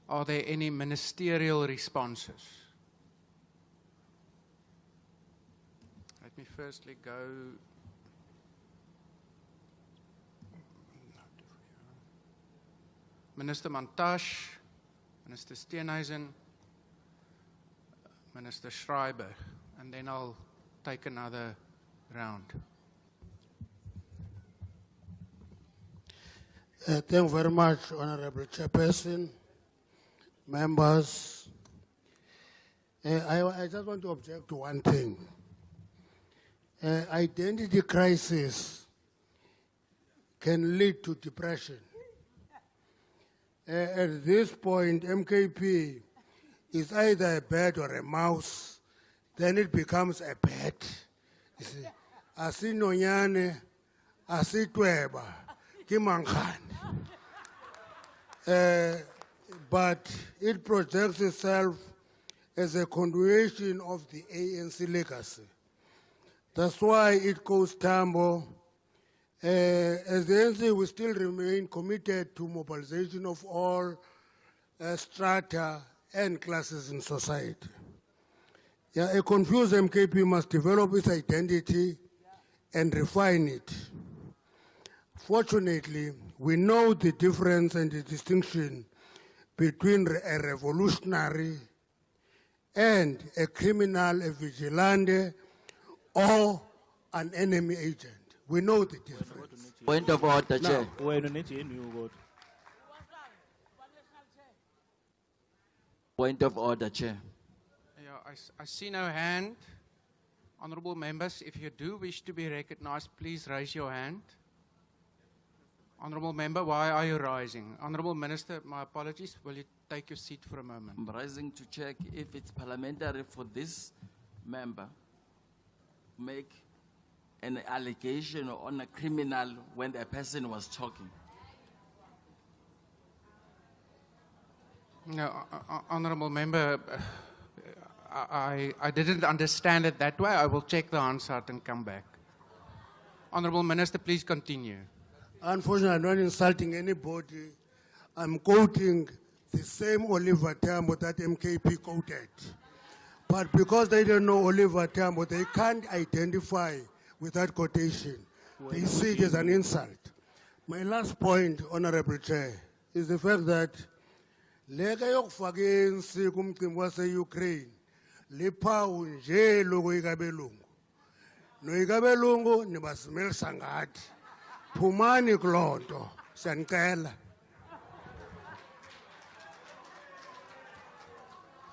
Are there any ministerial responses? Let me firstly go. Minister Montash, Minister Steenhuisen, Minister Schreiber, and then I'll take another round. Thank you very much, Honorable Chairperson, members. I just want to object to one thing. Identity crisis can lead to depression. At this point, MKP is either a bird or a mouse, then it becomes a pet. You see, asinonyane, asitweba, kimangkhane. But it projects itself as a continuation of the ANC legacy. That's why it goes tambo. As the ANC, we still remain committed to mobilization of all strata and classes in society. Yeah, a confused MKP must develop its identity and refine it. Fortunately, we know the difference and the distinction between a revolutionary and a criminal, a vigilante, or an enemy agent. We know the difference. Point of order, Chair. Point of order, Chair. Yeah, I see no hand. Honorable members, if you do wish to be recognized, please raise your hand. Honorable member, why are you rising? Honorable Minister, my apologies. Will you take your seat for a moment? I'm rising to check if it's parliamentary for this member to make an allegation on a criminal when a person was talking. No, honorable member, I didn't understand it that way. I will check the Hansard and come back. Honorable Minister, please continue. Unfortunately, I'm not insulting anybody. I'm quoting the same Oliver Tambo that MKP quoted. But because they don't know Oliver Tambo, they can't identify with that quotation. They see it as an insult. My last point, Honorable Chair, is the fact that lega yokufaka ANC kumcimbi wase-Ukraine liphawu nje lokuyikabelungu. Noyikabelungu nibazimelisa ngathi. Phumani kuloo nto, siyanicela.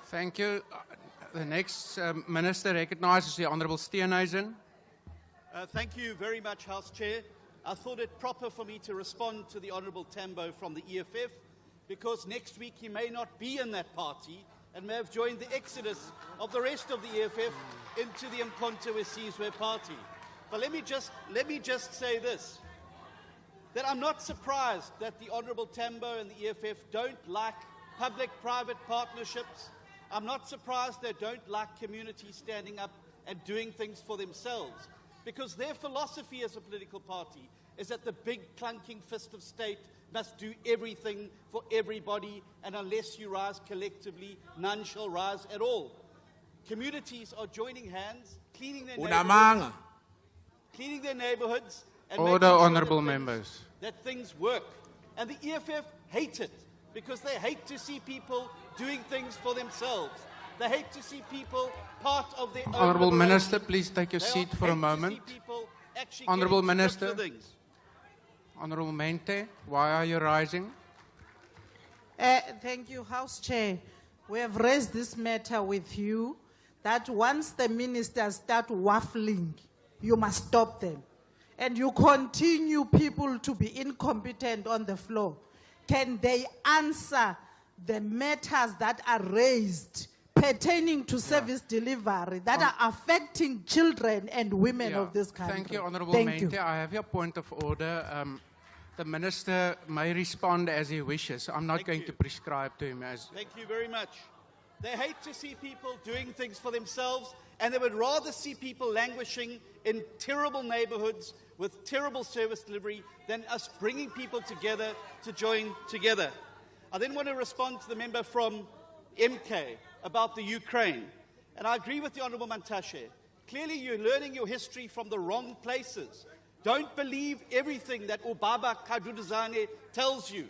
Thank you. The next minister recognized is the Honorable Steenhuisen. Thank you very much, House Chair. I thought it proper for me to respond to the Honourable Tambo from the EFF, because next week he may not be in that party and may have joined the exodus of the rest of the EFF into the Mkhonto weSizwe party. But let me just say this, that I'm not surprised that the Honourable Tambo and the EFF don't like public-private partnerships. I'm not surprised they don't like communities standing up and doing things for themselves, because their philosophy as a political party is that the big clunking fist of state must do everything for everybody, and unless you rise collectively, none shall rise at all. Communities are joining hands, cleaning their neighborhoods, and Order, honourable members. that things work. And the EFF hate it, because they hate to see people doing things for themselves. They hate to see people part of their own Honourable liberation. Minister, please take your They seat hate for a to moment. see people actually Honourable getting to grips Minister. with things. Honourable Mente, why are you rising? Thank you, House Chair. We have raised this matter with you, that once the ministers start waffling, you must stop them. And you continue people to be incompetent on the floor. Can they answer the matters that are raised pertaining to service delivery that are affecting children and women of this country? Thank you, Honourable Thank Mente. you. I have your point of order. The Minister may respond as he wishes. I'm not going to prescribe to him as... Thank you very much. They hate to see people doing things for themselves, and they would rather see people languishing in terrible neighborhoods with terrible service delivery than us bringing people together to join together. I then want to respond to the member from MK about the Ukraine. And I agree with the Honourable Mantashe. Clearly, you're learning your history from the wrong places. Don't believe everything that Ubaba Kadudazane tells you.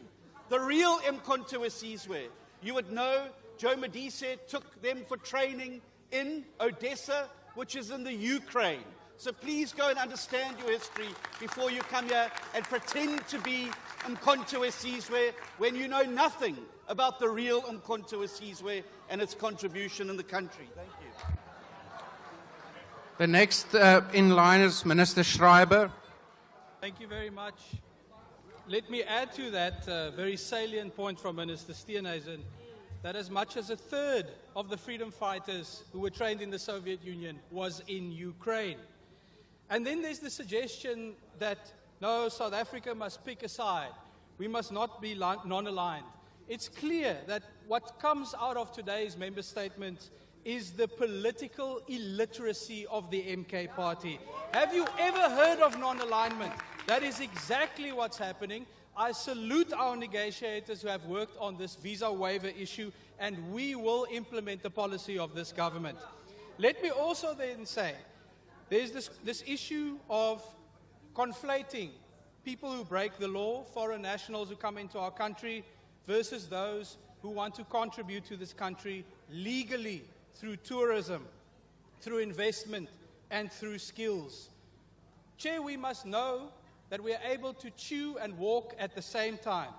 The real Mkhonto Wesizwe, you would know Joe Medise took them for training in Odessa, which is in the Ukraine. So please go and understand your history before you come here and pretend to be Mkhonto Wesizwe when you know nothing about the real Mkhonto Wesizwe and its contribution in the country. Thank you. The next in line is Minister Schreiber. Thank you very much. Let me add to that very salient point from Minister Steenhuisen that as much as a third of the freedom fighters who were trained in the Soviet Union was in Ukraine. And then there's the suggestion that, no, South Africa must pick a side. We must not be non-aligned. It's clear that what comes out of today's member statement is the political illiteracy of the MK Party. Have you ever heard of non-alignment? That is exactly what's happening. I salute our negotiators who have worked on this visa waiver issue, and we will implement the policy of this government. Let me also then say, there's this issue of conflating people who break the law, foreign nationals who come into our country, versus those who want to contribute to this country legally through tourism, through investment, and through skills. Chair, we must know that we are able to chew and walk at the same time.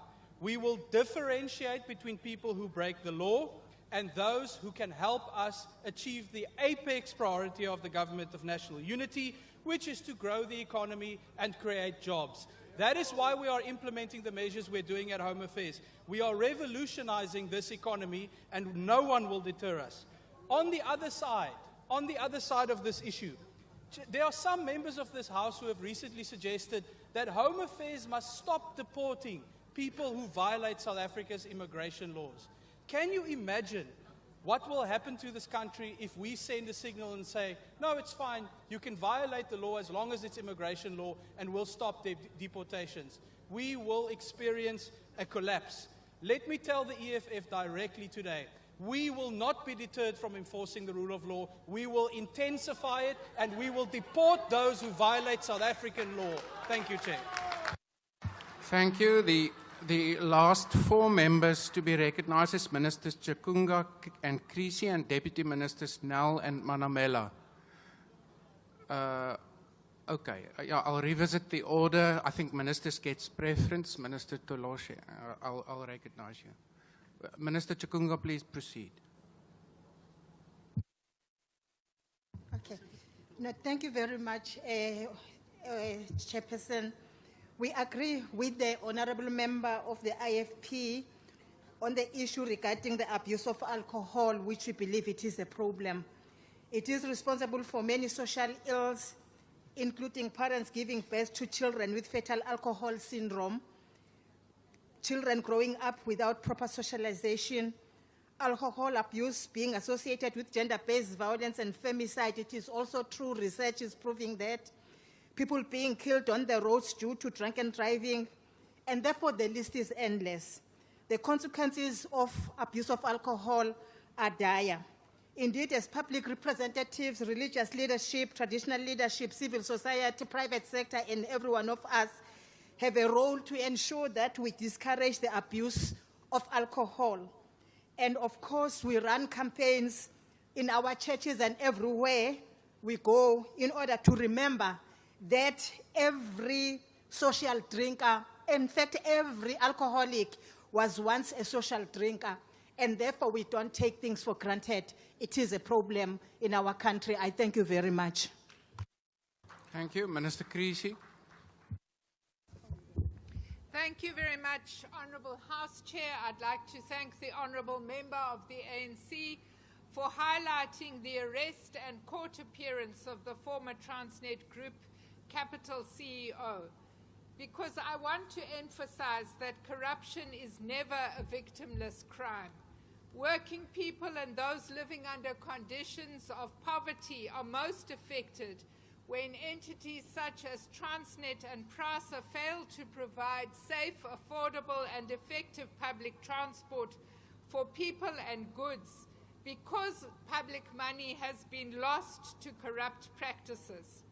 We will differentiate between people who break the law and those who can help us achieve the apex priority of the Government of National Unity, which is to grow the economy and create jobs. That is why we are implementing the measures we're doing at Home Affairs. We are revolutionizing this economy, and no one will deter us. On the other side of this issue, there are some members of this House who have recently suggested that Home Affairs must stop deporting people who violate South Africa's immigration laws. Can you imagine what will happen to this country if we send a signal and say, no, it's fine, you can violate the law as long as it's immigration law, and we'll stop deportations? We will experience a collapse. Let me tell the EFF directly today, we will not be deterred from enforcing the rule of law. We will intensify it, and we will deport those who violate South African law. Thank you, Chair. Thank you. The last four members to be recognized is Ministers Chikunga and Creasy and Deputy Ministers Nel and Manamela. Okay, yeah, I'll revisit the order. I think Ministers gets preference. Minister Toloshe, I'll recognize you. Minister Chikunga, please proceed. Okay. No, thank you very much, Chairperson. We agree with the honourable member of the IFP on the issue regarding the abuse of alcohol, which we believe it is a problem. It is responsible for many social ills, including parents giving birth to children with fetal alcohol syndrome, children growing up without proper socialization, alcohol abuse being associated with gender-based violence and femicide. It is also true, research is proving that. People being killed on the roads due to drunken driving, and therefore the list is endless. The consequences of abuse of alcohol are dire. Indeed, as public representatives, religious leadership, traditional leadership, civil society, private sector, and every one of us have a role to ensure that we discourage the abuse of alcohol. And of course, we run campaigns in our churches and everywhere we go in order to remember that every social drinker, in fact, every alcoholic was once a social drinker, and therefore we don't take things for granted. It is a problem in our country. I thank you very much. Thank you. Minister Creasy. Thank you very much, Honourable House Chair. I'd like to thank the Honourable Member of the ANC for highlighting the arrest and court appearance of the former Transnet Group Capital CEO, because I want to emphasize that corruption is never a victimless crime. Working people and those living under conditions of poverty are most affected when entities such as Transnet and PRASA fail to provide safe, affordable and effective public transport for people and goods because public money has been lost to corrupt practices.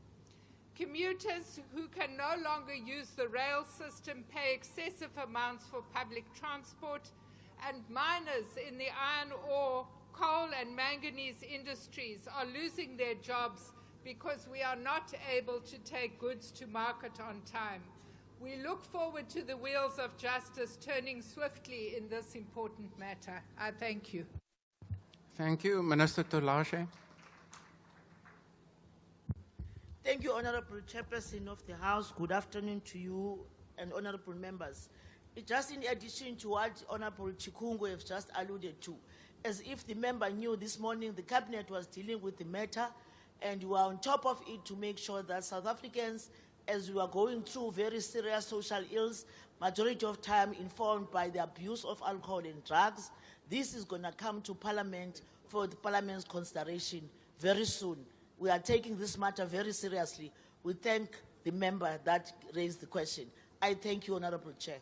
Commuters who can no longer use the rail system pay excessive amounts for public transport, and miners in the iron ore, coal and manganese industries are losing their jobs because we are not able to take goods to market on time. We look forward to the wheels of justice turning swiftly in this important matter. I thank you. Thank you. Minister Tolashe. Thank you, Honorable Chairperson of the House. Good afternoon to you and honorable members. Just in addition to what Honorable Chikungu has just alluded to, as if the member knew this morning the Cabinet was dealing with the matter and we were on top of it to make sure that South Africans, as we are going through very serious social ills, majority of time informed by the abuse of alcohol and drugs, this is going to come to Parliament for the Parliament's consideration very soon. We are taking this matter very seriously. We thank the member that raised the question. I thank you, Honorable Chair.